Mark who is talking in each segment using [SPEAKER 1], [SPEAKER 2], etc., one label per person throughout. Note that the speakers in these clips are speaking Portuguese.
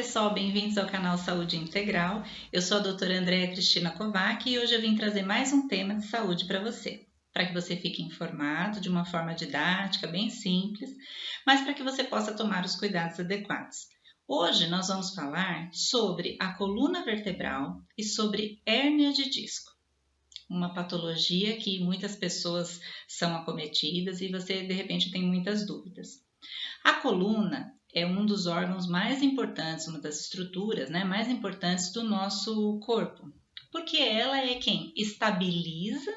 [SPEAKER 1] pessoal, bem-vindos ao canal Saúde Integral. Eu sou a doutora Andréa Cristina Kovac e hoje eu vim trazer mais um tema de saúde para que você fique informado de uma forma didática, bem simples, mas para que você possa tomar os cuidados adequados. Hoje nós vamos falar sobre a coluna vertebral e sobre hérnia de disco, uma patologia que muitas pessoas são acometidas e você de repente tem muitas dúvidas. A coluna é um dos órgãos mais importantes, uma das estruturas mais importantes do nosso corpo, porque ela é quem estabiliza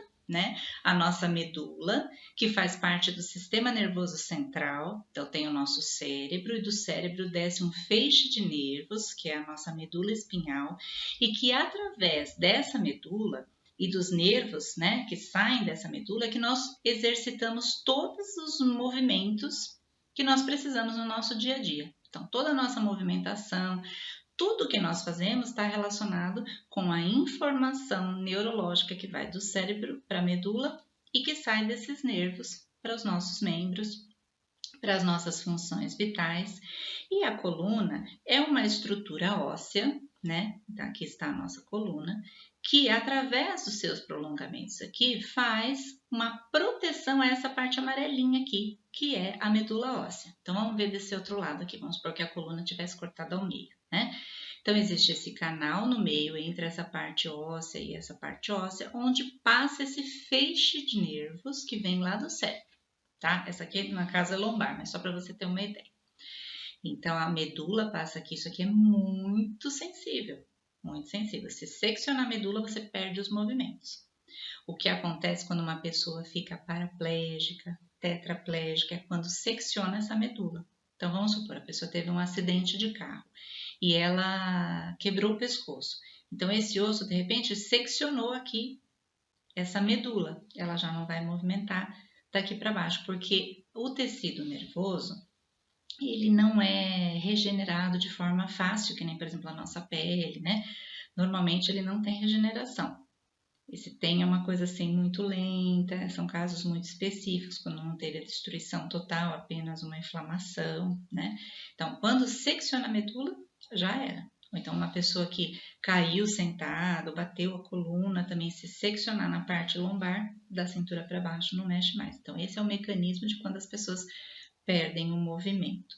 [SPEAKER 1] a nossa medula, que faz parte do sistema nervoso central. Então tem o nosso cérebro, e do cérebro desce um feixe de nervos, que é a nossa medula espinhal, e que através dessa medula e dos nervos que saem dessa medula, que nós exercitamos todos os movimentos que nós precisamos no nosso dia a dia. Então, toda a nossa movimentação, tudo que nós fazemos está relacionado com a informação neurológica que vai do cérebro para a medula e que sai desses nervos para os nossos membros, para as nossas funções vitais. E a coluna é uma estrutura óssea, Então, aqui está a nossa coluna, que através dos seus prolongamentos aqui faz uma proteção a essa parte amarelinha aqui, que é a medula óssea. Então vamos ver desse outro lado aqui, vamos supor que a coluna tivesse cortada ao meio, Então existe esse canal no meio entre essa parte óssea e essa parte óssea, onde passa esse feixe de nervos que vem lá do cérebro, tá? Essa aqui na casa lombar, mas só para você ter uma ideia. Então a medula passa aqui, isso aqui é muito sensível. Muito sensível. Se seccionar a medula, você perde os movimentos. O que acontece quando uma pessoa fica paraplégica, tetraplégica, é quando secciona essa medula. Então, vamos supor, a pessoa teve um acidente de carro e ela quebrou o pescoço. Então, esse osso, de repente, seccionou aqui essa medula. Ela já não vai movimentar daqui para baixo, porque o tecido nervoso, ele não é regenerado de forma fácil, que nem, por exemplo, a nossa pele, Normalmente ele não tem regeneração. E se tem é uma coisa assim muito lenta, são casos muito específicos, quando não teve a destruição total, apenas uma inflamação, Então, quando secciona a medula, já era. Ou então uma pessoa que caiu sentado, bateu a coluna, também se seccionar na parte lombar, da cintura para baixo, não mexe mais. Então, esse é o mecanismo de quando as pessoas perdem o movimento.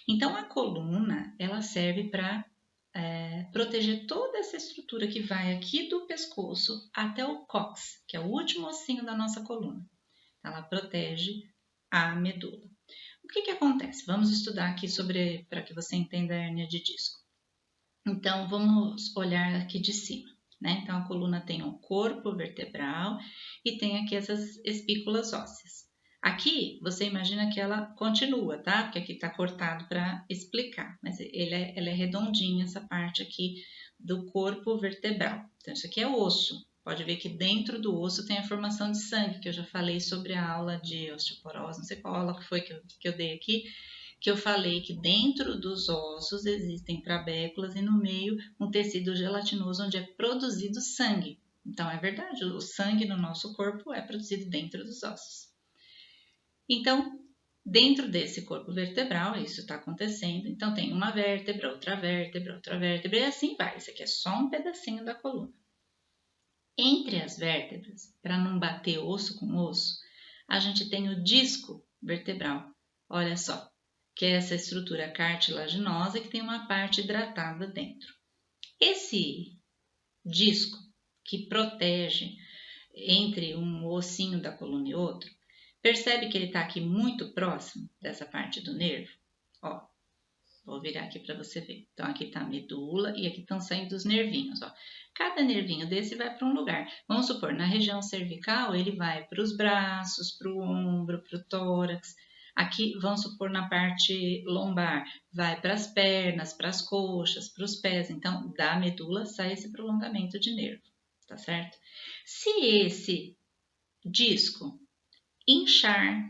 [SPEAKER 1] Então, a coluna, ela serve para proteger toda essa estrutura que vai aqui do pescoço até o cóccix, que é o último ossinho da nossa coluna. Ela protege a medula. O que acontece? Vamos estudar aqui para que você entenda a hérnia de disco. Então, vamos olhar aqui de cima, Então, a coluna tem um corpo vertebral e tem aqui essas espículas ósseas. Aqui, você imagina que ela continua, tá? Porque aqui está cortado para explicar, mas ela é redondinha, essa parte aqui do corpo vertebral. Então, isso aqui é osso. Pode ver que dentro do osso tem a formação de sangue, que eu já falei sobre a aula de osteoporose, não sei qual aula que foi que eu dei aqui, que eu falei que dentro dos ossos existem trabéculas e no meio um tecido gelatinoso onde é produzido sangue. Então, é verdade, o sangue no nosso corpo é produzido dentro dos ossos. Então, dentro desse corpo vertebral, isso está acontecendo. Então, tem uma vértebra, outra vértebra, outra vértebra, e assim vai. Isso aqui é só um pedacinho da coluna. Entre as vértebras, para não bater osso com osso, a gente tem o disco vertebral. Olha só, que é essa estrutura cartilaginosa que tem uma parte hidratada dentro. Esse disco que protege entre um ossinho da coluna e outro, percebe que ele está aqui muito próximo dessa parte do nervo? Ó, vou virar aqui para você ver. Então, aqui está a medula e aqui estão saindo os nervinhos, ó. Cada nervinho desse vai para um lugar. Vamos supor, na região cervical, ele vai para os braços, para o ombro, para o tórax. Aqui, vamos supor, na parte lombar, vai para as pernas, para as coxas, para os pés. Então, da medula sai esse prolongamento de nervo, tá certo? Se esse disco inchar,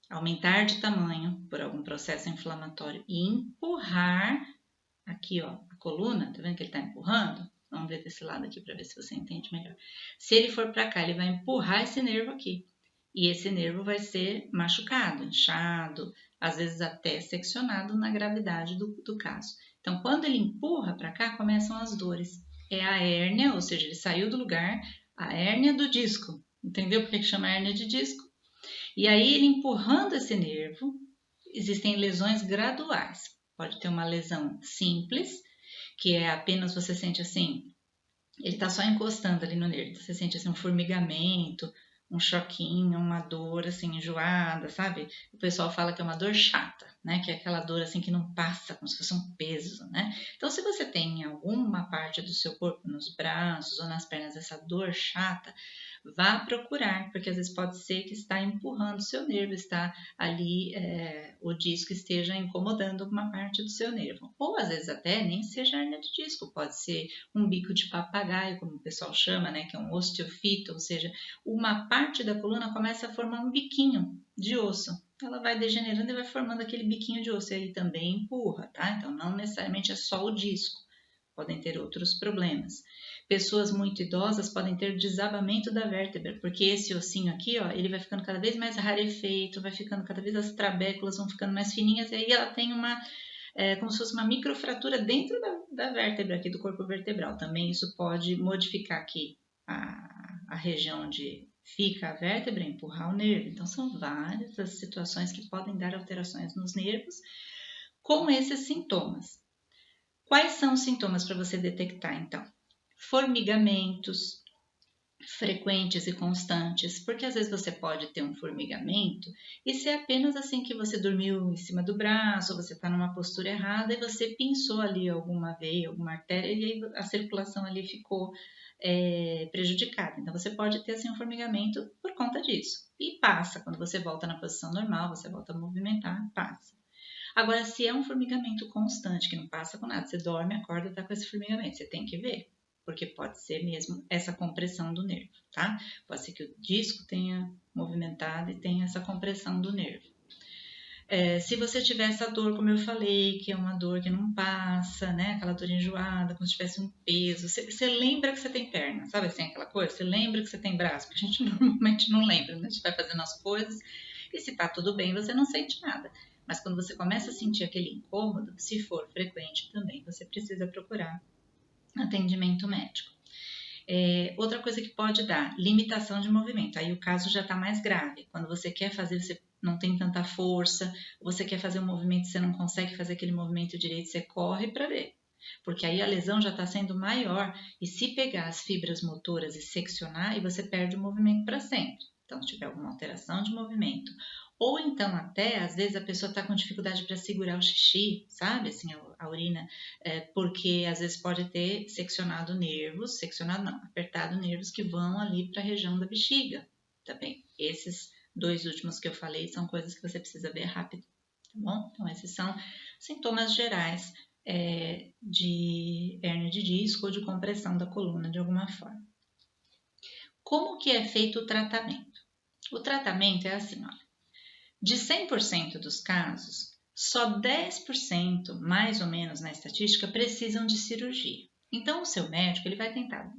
[SPEAKER 1] aumentar de tamanho por algum processo inflamatório e empurrar aqui, ó, a coluna, tá vendo que ele está empurrando? Vamos ver desse lado aqui para ver se você entende melhor. Se ele for para cá, ele vai empurrar esse nervo aqui. E esse nervo vai ser machucado, inchado, às vezes até seccionado na gravidade do caso. Então, quando ele empurra para cá, começam as dores. É a hérnia, ou seja, ele saiu do lugar, a hérnia do disco. Entendeu por que chama hérnia de disco? E aí, ele empurrando esse nervo, existem lesões graduais. Pode ter uma lesão simples, que é apenas você sente assim, ele está só encostando ali no nervo. Você sente assim um formigamento, um choquinho, uma dor assim enjoada, sabe? O pessoal fala que é uma dor chata, né? Que é aquela dor assim que não passa, como se fosse um peso, né? Então, se você tem em alguma parte do seu corpo, nos braços ou nas pernas, essa dor chata, vá procurar, porque às vezes pode ser que está empurrando o seu nervo, está ali, o disco esteja incomodando uma parte do seu nervo. Ou às vezes até nem seja hérnia de disco, pode ser um bico de papagaio, como o pessoal chama, né? Que é um osteofito, ou seja, uma parte da coluna começa a formar um biquinho de osso. Ela vai degenerando e vai formando aquele biquinho de osso, e aí também empurra, tá? Então não necessariamente é só o disco, podem ter outros problemas. Pessoas muito idosas podem ter desabamento da vértebra, porque esse ossinho aqui, ó, ele vai ficando cada vez mais rarefeito, vai ficando cada vez, as trabéculas vão ficando mais fininhas, e aí ela tem uma, como se fosse uma microfratura dentro da vértebra aqui do corpo vertebral. Também isso pode modificar aqui a região onde fica a vértebra, empurrar o nervo. Então são várias as situações que podem dar alterações nos nervos com esses sintomas. Quais são os sintomas para você detectar, então? Formigamentos frequentes e constantes, porque às vezes você pode ter um formigamento e ser apenas assim que você dormiu em cima do braço, ou você está numa postura errada e você pinçou ali alguma veia, alguma artéria e aí a circulação ali ficou prejudicada. Então você pode ter assim um formigamento por conta disso e passa, quando você volta na posição normal, você volta a movimentar, passa. Agora, se é um formigamento constante, que não passa com nada, você dorme, acorda e tá com esse formigamento, você tem que ver, porque pode ser mesmo essa compressão do nervo, tá? Pode ser que o disco tenha movimentado e tenha essa compressão do nervo. Se você tiver essa dor, como eu falei, que é uma dor que não passa, né? Aquela dor enjoada, como se tivesse um peso. Você lembra que você tem perna, sabe assim, aquela coisa? Você lembra que você tem braço, porque a gente normalmente não lembra, né? A gente vai fazendo as coisas e se tá tudo bem, você não sente nada. Mas quando você começa a sentir aquele incômodo, se for frequente também, você precisa procurar atendimento médico. Outra coisa que pode dar, limitação de movimento. Aí o caso já está mais grave. Quando você quer fazer, você não tem tanta força, você quer fazer um movimento e você não consegue fazer aquele movimento direito, você corre para ver. Porque aí a lesão já está sendo maior e se pegar as fibras motoras e seccionar, e você perde o movimento para sempre. Então, se tiver alguma alteração de movimento, ou então até, às vezes, a pessoa está com dificuldade para segurar o xixi, sabe, assim, a urina, porque às vezes pode ter seccionado nervos, apertado nervos que vão ali para a região da bexiga também. Esses dois últimos que eu falei são coisas que você precisa ver rápido, tá bom? Então, esses são sintomas gerais de hérnia de disco ou de compressão da coluna de alguma forma. Como que é feito o tratamento? O tratamento é assim, olha, de 100% dos casos, só 10%, mais ou menos na estatística, precisam de cirurgia. Então, o seu médico ele vai tentar,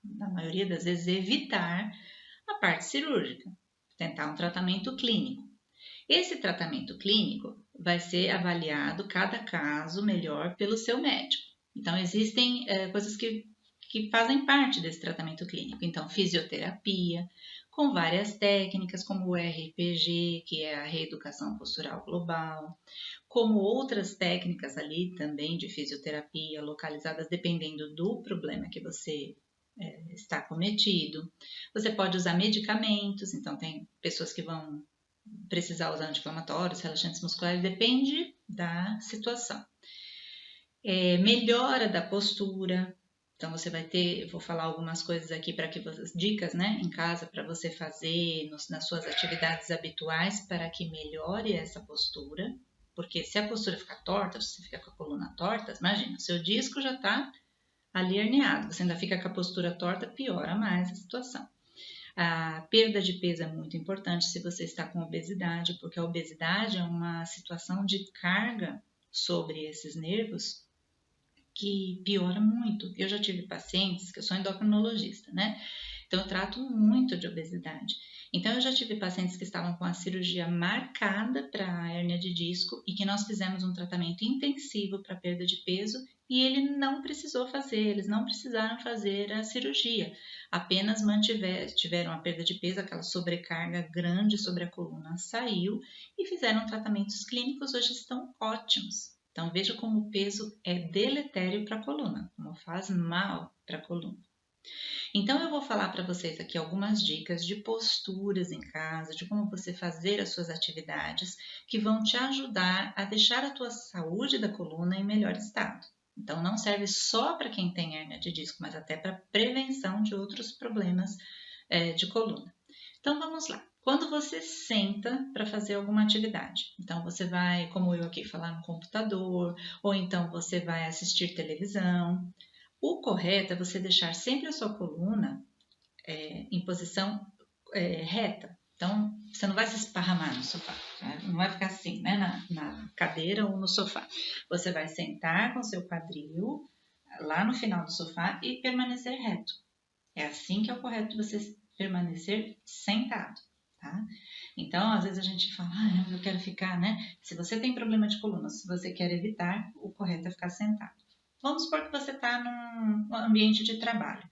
[SPEAKER 1] na maioria das vezes, evitar a parte cirúrgica, tentar um tratamento clínico. Esse tratamento clínico vai ser avaliado, cada caso melhor, pelo seu médico. Então, existem coisas que fazem parte desse tratamento clínico. Então, fisioterapia, com várias técnicas, como o RPG, que é a reeducação postural global, como outras técnicas ali também de fisioterapia, localizadas dependendo do problema que você está cometido. Você pode usar medicamentos, então tem pessoas que vão precisar usar anti-inflamatórios, relaxantes musculares, depende da situação. Melhora da postura. Então, você vai ter, eu vou falar algumas coisas aqui para que vocês, dicas, né, em casa para você fazer nas suas atividades habituais para que melhore essa postura. Porque se a postura ficar torta, se você fica com a coluna torta, imagina, seu disco já está ali herniado, você ainda fica com a postura torta, piora mais a situação. A perda de peso é muito importante se você está com obesidade, porque a obesidade é uma situação de carga sobre esses nervos que piora muito. Eu já tive pacientes, que eu sou endocrinologista, né? Então eu trato muito de obesidade. Então, eu já tive pacientes que estavam com a cirurgia marcada para a hérnia de disco e que nós fizemos um tratamento intensivo para perda de peso e ele não precisou fazer, eles não precisaram fazer a cirurgia, apenas tiveram a perda de peso, aquela sobrecarga grande sobre a coluna saiu e fizeram tratamentos clínicos, hoje estão ótimos. Então, veja como o peso é deletério para a coluna, como faz mal para a coluna. Então, eu vou falar para vocês aqui algumas dicas de posturas em casa, de como você fazer as suas atividades, que vão te ajudar a deixar a tua saúde da coluna em melhor estado. Então, não serve só para quem tem hérnia de disco, mas até para prevenção de outros problemas de coluna. Então, vamos lá. Quando você senta para fazer alguma atividade, então você vai, como eu aqui, falar no computador, ou então você vai assistir televisão. O correto é você deixar sempre a sua coluna em posição reta. Então, você não vai se esparramar no sofá, né? Não vai ficar assim, né, na cadeira ou no sofá. Você vai sentar com o seu quadril lá no final do sofá e permanecer reto. É assim que é o correto de você permanecer sentado, tá? Então, às vezes a gente fala, eu quero ficar, né? Se você tem problema de coluna, se você quer evitar, o correto é ficar sentado. Vamos supor que você está num ambiente de trabalho.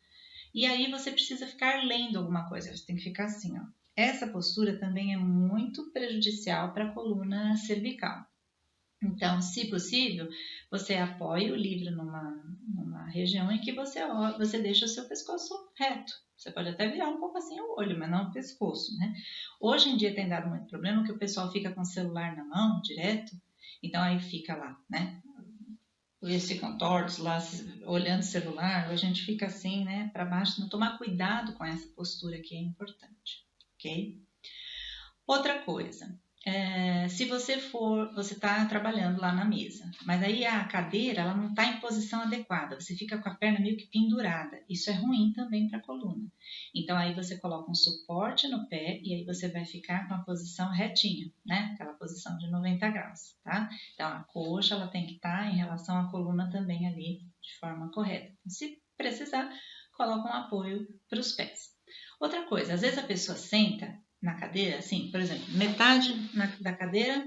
[SPEAKER 1] E aí você precisa ficar lendo alguma coisa. Você tem que ficar assim, ó. Essa postura também é muito prejudicial para a coluna cervical. Então, se possível, você apoia o livro numa região em que você deixa o seu pescoço reto. Você pode até virar um pouco assim o olho, mas não o pescoço, né? Hoje em dia tem dado muito problema que o pessoal fica com o celular na mão, direto. Então, aí fica lá, né? Eles ficam tortos lá, olhando o celular, a gente fica assim, né, para baixo. Não tomar cuidado com essa postura que é importante, ok? Outra coisa, se você está trabalhando lá na mesa, mas aí a cadeira ela não está em posição adequada, você fica com a perna meio que pendurada, isso é ruim também para a coluna. Então aí você coloca um suporte no pé e aí você vai ficar com a posição retinha, né? Aquela posição de 90 graus, tá? Então a coxa ela tem que estar em relação à coluna também ali de forma correta. Se precisar, coloca um apoio para os pés. Outra coisa, às vezes a pessoa senta na cadeira, assim, por exemplo, metade da cadeira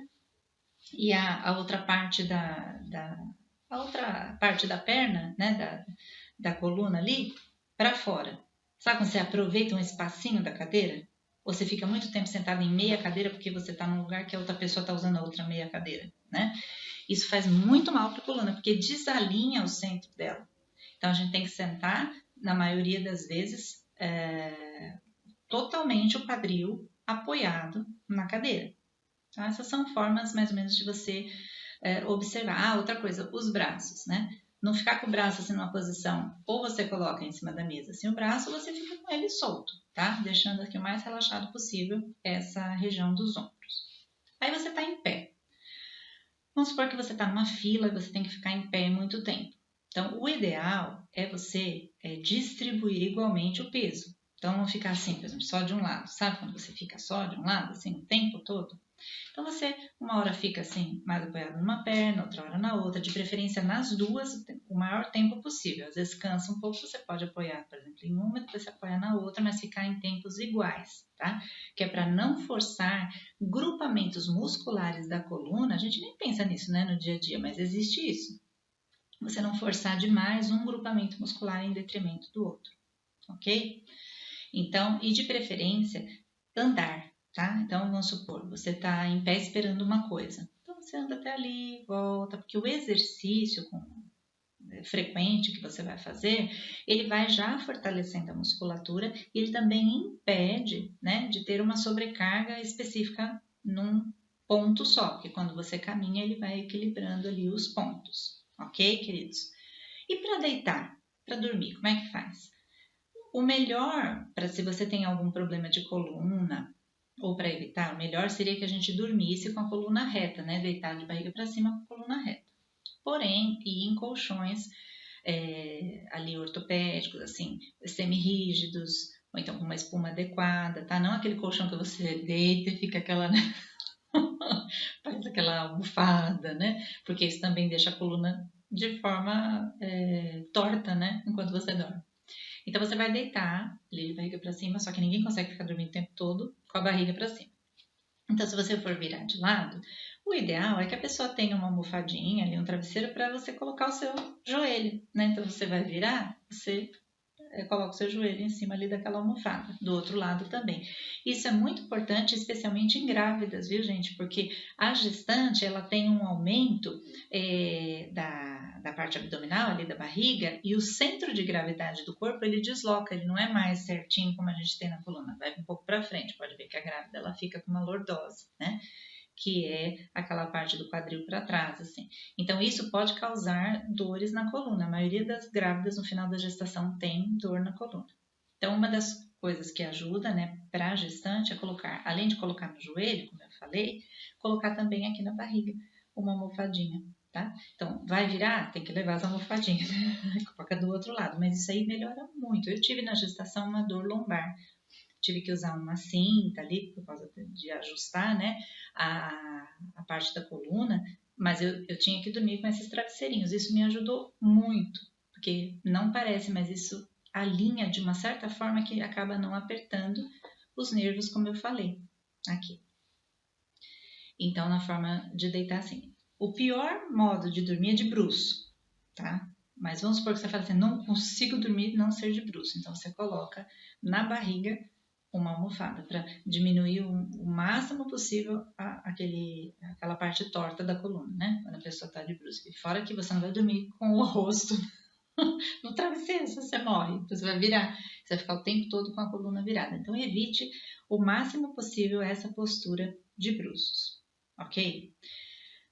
[SPEAKER 1] e a outra parte a outra parte da perna, né, da coluna ali, para fora. Sabe quando você aproveita um espacinho da cadeira? Ou você fica muito tempo sentado em meia cadeira porque você está num lugar que a outra pessoa está usando a outra meia cadeira, né? Isso faz muito mal para a coluna, porque desalinha o centro dela. Então, a gente tem que sentar, na maioria das vezes, totalmente o quadril apoiado na cadeira. Então, essas são formas mais ou menos de você observar. Outra coisa, os braços, né? Não ficar com o braço assim numa posição, ou você coloca em cima da mesa assim o braço, ou você fica com ele solto, tá? Deixando aqui o mais relaxado possível essa região dos ombros. Aí você tá em pé. Vamos supor que você tá numa fila e você tem que ficar em pé muito tempo. Então, o ideal é você distribuir igualmente o peso. Então, não ficar assim, por exemplo, só de um lado. Sabe quando você fica só de um lado, assim, o tempo todo? Então, você, uma hora fica assim, mais apoiado numa perna, outra hora na outra, de preferência nas duas, o maior tempo possível. Às vezes cansa um pouco, você pode apoiar, por exemplo, em uma, depois você apoia na outra, mas ficar em tempos iguais, tá? Que é para não forçar grupamentos musculares da coluna. A gente nem pensa nisso, né, no dia a dia, mas existe isso. Você não forçar demais um grupamento muscular em detrimento do outro, ok? Então, e de preferência, andar, tá? Então, vamos supor, você está em pé esperando uma coisa. Então, você anda até ali, volta, porque o exercício frequente que você vai fazer, ele vai já fortalecendo a musculatura e ele também impede, né, de ter uma sobrecarga específica num ponto só, porque quando você caminha, ele vai equilibrando ali os pontos, ok, queridos? E para deitar, para dormir, como é que faz? O melhor, para se você tem algum problema de coluna, ou para evitar, o melhor seria que a gente dormisse com a coluna reta, né? Deitado de barriga para cima com a coluna reta. Porém, e em colchões ali ortopédicos, assim, semi-rígidos, ou então com uma espuma adequada, tá? Não aquele colchão que você deita e fica aquela, né? Faz aquela almofada, né? Porque isso também deixa a coluna de forma torta, né? Enquanto você dorme. Então você vai deitar, ali de barriga para cima, só que ninguém consegue ficar dormindo o tempo todo com a barriga para cima. Então, se você for virar de lado, o ideal é que a pessoa tenha uma almofadinha ali, um travesseiro para você colocar o seu joelho, né? Então você vai virar, você coloca o seu joelho em cima ali daquela almofada, do outro lado também. Isso é muito importante, especialmente em grávidas, viu, gente? Porque a gestante, ela tem um aumento da parte abdominal, ali da barriga, e o centro de gravidade do corpo, ele desloca, ele não é mais certinho como a gente tem na coluna, vai um pouco para frente, pode ver que a grávida, ela fica com uma lordose, né? Que é aquela parte do quadril para trás, assim. Então, isso pode causar dores na coluna. A maioria das grávidas no final da gestação tem dor na coluna. Então, uma das coisas que ajuda, né, para a gestante é colocar, além de colocar no joelho, como eu falei, colocar também aqui na barriga uma almofadinha, tá? Então, vai virar, tem que levar as almofadinhas, né? Coloca do outro lado, mas isso aí melhora muito. Eu tive na gestação uma dor lombar. Tive que usar uma cinta ali por causa de ajustar, né, a parte da coluna, mas eu tinha que dormir com esses travesseirinhos. Isso me ajudou muito, porque não parece, mas isso alinha de uma certa forma que acaba não apertando os nervos, como eu falei aqui. Então, na forma de deitar assim. O pior modo de dormir é de bruço, tá? Mas vamos supor que você fala assim, não consigo dormir não ser de bruço. Então, você coloca na barriga uma almofada para diminuir o máximo possível aquela parte torta da coluna, né? Quando a pessoa está de bruço. E fora que você não vai dormir com o rosto no travesseiro, você morre. Você vai virar, você vai ficar o tempo todo com a coluna virada. Então, evite o máximo possível essa postura de bruços, ok?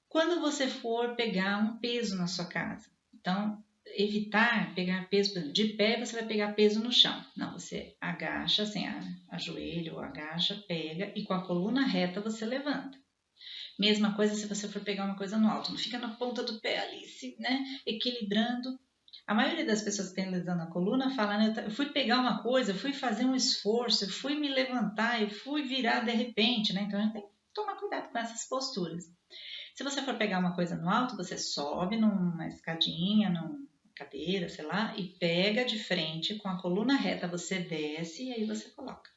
[SPEAKER 1] Quando você for pegar um peso na sua casa, então, evitar pegar peso, por exemplo, de pé você vai pegar peso no chão. Não, você agacha, assim, ajoelha ou agacha, pega e com a coluna reta você levanta. Mesma coisa se você for pegar uma coisa no alto, não fica na ponta do pé ali, né, equilibrando. A maioria das pessoas que tem lesão na coluna fala, né, eu fui pegar uma coisa, eu fui fazer um esforço, eu fui me levantar, eu fui virar de repente, né? Então a gente tem que tomar cuidado com essas posturas. Se você for pegar uma coisa no alto, você sobe numa escadinha, numa cadeira, sei lá, e pega de frente com a coluna reta, você desce e aí você coloca.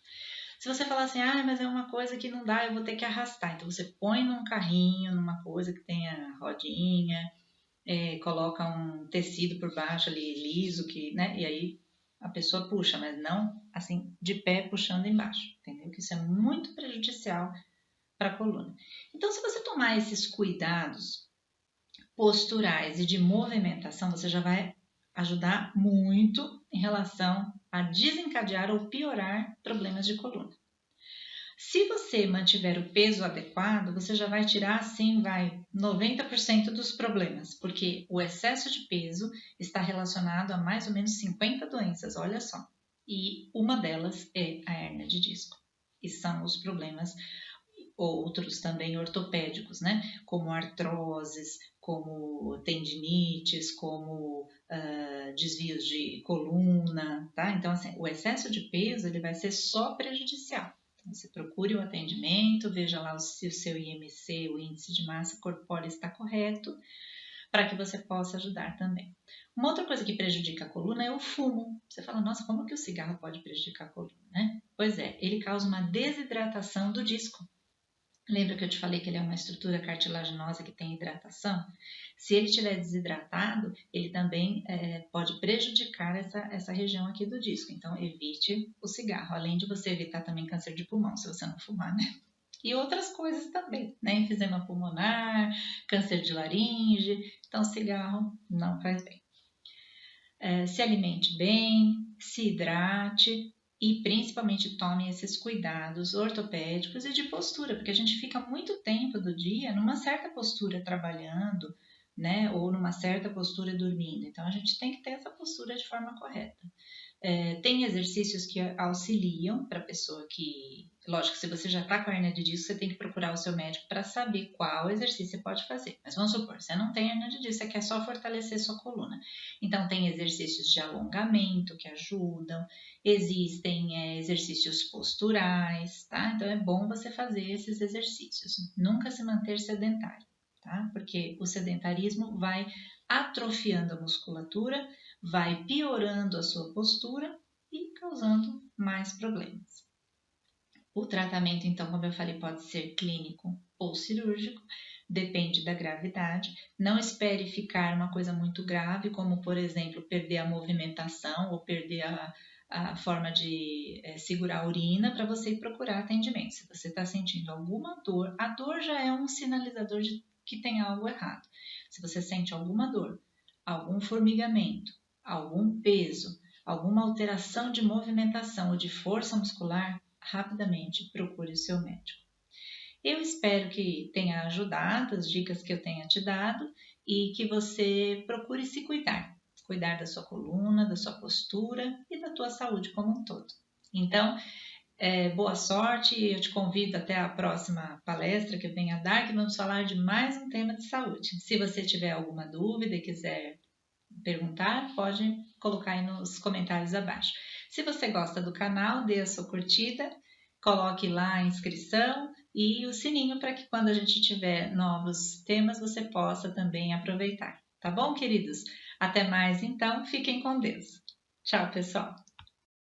[SPEAKER 1] Se você falar assim, mas é uma coisa que não dá, eu vou ter que arrastar. Então você põe num carrinho, numa coisa que tenha rodinha, coloca um tecido por baixo ali, liso, né? E aí a pessoa puxa, mas não assim, de pé puxando embaixo, entendeu? Que isso é muito prejudicial para a coluna. Então, se você tomar esses cuidados posturais e de movimentação, você já vai ajudar muito em relação a desencadear ou piorar problemas de coluna. Se você mantiver o peso adequado, você já vai tirar, assim, 90% dos problemas, porque o excesso de peso está relacionado a mais ou menos 50 doenças, olha só. E uma delas é a hérnia de disco, e são os problemas outros também ortopédicos, né? Como artroses, como tendinites, como desvios de coluna, tá? Então, assim, o excesso de peso ele vai ser só prejudicial. Então, você procure o atendimento, veja lá se o seu IMC, o índice de massa corpórea, está correto, para que você possa ajudar também. Uma outra coisa que prejudica a coluna é o fumo. Você fala, nossa, como que o cigarro pode prejudicar a coluna, né? Pois é, ele causa uma desidratação do disco. Lembra que eu te falei que ele é uma estrutura cartilaginosa que tem hidratação? Se ele estiver desidratado, ele também pode prejudicar essa região aqui do disco. Então, evite o cigarro, além de você evitar também câncer de pulmão, se você não fumar, né? E outras coisas também, né? Enfisema pulmonar, câncer de laringe. Então, cigarro não faz bem. Se alimente bem, se hidrate. E principalmente tome esses cuidados ortopédicos e de postura, porque a gente fica muito tempo do dia numa certa postura trabalhando, né? Ou numa certa postura dormindo. Então a gente tem que ter essa postura de forma correta. Tem exercícios que auxiliam para a pessoa que... Lógico, se você já está com a hernia de disco, você tem que procurar o seu médico para saber qual exercício você pode fazer. Mas vamos supor, você não tem hernia de disco, você quer só fortalecer sua coluna. Então, tem exercícios de alongamento que ajudam, existem exercícios posturais, tá? Então, é bom você fazer esses exercícios. Nunca se manter sedentário, tá? Porque o sedentarismo vai atrofiando a musculatura, vai piorando a sua postura e causando mais problemas. O tratamento, então, como eu falei, pode ser clínico ou cirúrgico, depende da gravidade. Não espere ficar uma coisa muito grave, como, por exemplo, perder a movimentação ou perder a forma de segurar a urina para você ir procurar atendimento. Se você está sentindo alguma dor, a dor já é um sinalizador de que tem algo errado. Se você sente alguma dor, algum formigamento, algum peso, alguma alteração de movimentação ou de força muscular, rapidamente procure o seu médico. Eu espero que tenha ajudado as dicas que eu tenha te dado e que você procure se cuidar da sua coluna, da sua postura e da tua saúde como um todo. Então, boa sorte e eu te convido até a próxima palestra que eu venho a dar, que vamos falar de mais um tema de saúde. Se você tiver alguma dúvida e quiser perguntar, pode colocar aí nos comentários abaixo. Se você gosta do canal, dê a sua curtida, coloque lá a inscrição e o sininho para que quando a gente tiver novos temas você possa também aproveitar. Tá bom, queridos? Até mais então, fiquem com Deus. Tchau, pessoal!